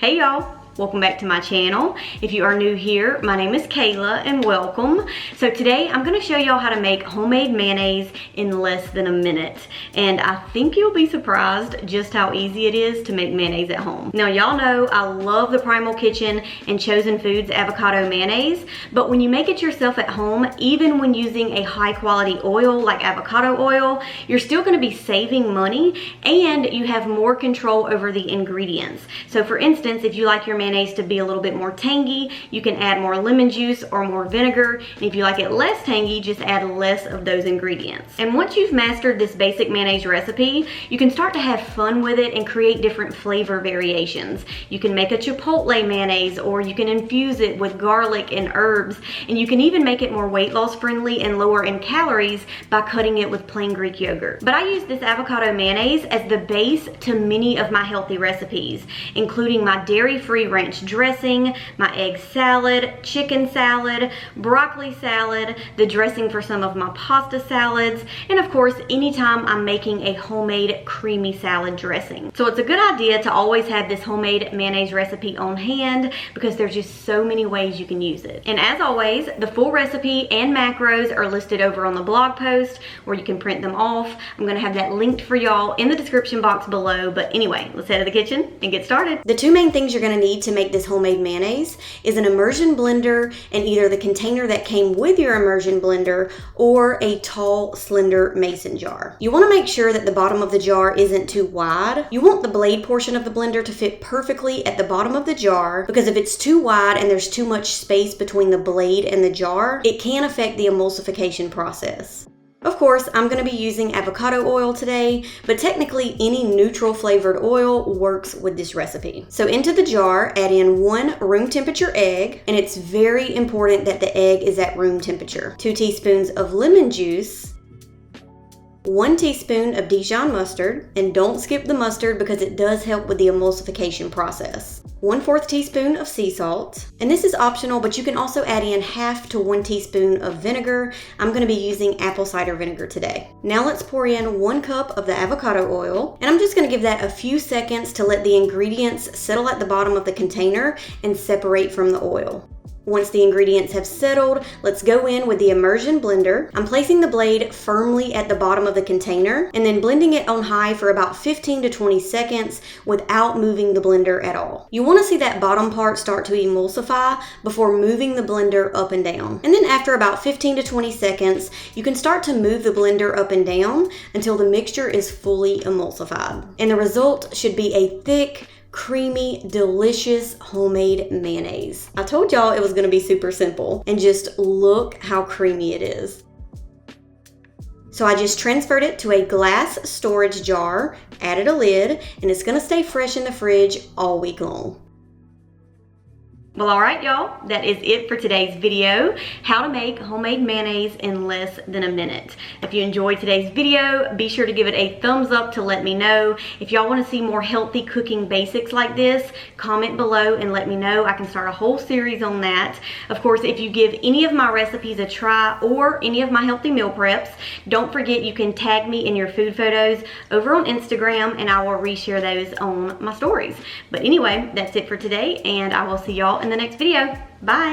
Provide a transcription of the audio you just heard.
Hey y'all, welcome back to my channel. If you are new here, my name is Kayla and welcome. So today I'm going to show y'all how to make homemade mayonnaise in less than a minute. And I think you'll be surprised just how easy it is to make mayonnaise at home. Now y'all know I love the Primal Kitchen and Chosen Foods avocado mayonnaise, but when you make it yourself at home, even when using a high quality oil like avocado oil, you're still going to be saving money and you have more control over the ingredients. So for instance, if you like your mayonnaise to be a little bit more tangy, you can add more lemon juice or more vinegar. And if you like it less tangy, just add less of those ingredients. And once you've mastered this basic mayonnaise recipe, you can start to have fun with it and create different flavor variations. You can make a chipotle mayonnaise, or you can infuse it with garlic and herbs, and you can even make it more weight loss friendly and lower in calories by cutting it with plain Greek yogurt. But I use this avocado mayonnaise as the base to many of my healthy recipes, including my dairy-free ranch dressing, my egg salad, chicken salad, broccoli salad, the dressing for some of my pasta salads, and of course anytime I'm making a homemade creamy salad dressing. So it's a good idea to always have this homemade mayonnaise recipe on hand because there's just so many ways you can use it. And as always, the full recipe and macros are listed over on the blog post where you can print them off. I'm gonna have that linked for y'all in the description box below. But anyway, let's head to the kitchen and get started. The two main things you're gonna need to make this homemade mayonnaise is an immersion blender and either the container that came with your immersion blender or a tall, slender mason jar. You want to make sure that the bottom of the jar isn't too wide. You want the blade portion of the blender to fit perfectly at the bottom of the jar, because if it's too wide and there's too much space between the blade and the jar, it can affect the emulsification process. Of course, I'm going to be using avocado oil today, but technically any neutral flavored oil works with this recipe. So into the jar, add in 1 room temperature egg, and it's very important that the egg is at room temperature. 2 teaspoons of lemon juice, 1 teaspoon of Dijon mustard, and don't skip the mustard because it does help with the emulsification process. 1/4 teaspoon of sea salt, and this is optional, but you can also add in 1/2 to 1 teaspoon of vinegar. I'm going to be using apple cider vinegar today. Now let's pour in 1 cup of the avocado oil, and I'm just going to give that a few seconds to let the ingredients settle at the bottom of the container and separate from the oil. Once the ingredients have settled, let's go in with the immersion blender. I'm placing the blade firmly at the bottom of the container and then blending it on high for about 15 to 20 seconds without moving the blender at all. You want to see that bottom part start to emulsify before moving the blender up and down. And then after about 15 to 20 seconds, you can start to move the blender up and down until the mixture is fully emulsified. And the result should be a thick, creamy, delicious homemade mayonnaise. I told y'all it was gonna be super simple, and just look how creamy it is. So I just transferred it to a glass storage jar, added a lid, and it's gonna stay fresh in the fridge all week long. Well, all right, y'all, that is it for today's video, how to make homemade mayonnaise in less than a minute. If you enjoyed today's video, be sure to give it a thumbs up to let me know. If y'all want to see more healthy cooking basics like this, comment below and let me know. I can start a whole series on that. Of course, if you give any of my recipes a try or any of my healthy meal preps, don't forget you can tag me in your food photos over on Instagram and I will reshare those on my stories. But anyway, that's it for today, and I will see y'all in the next video. Bye.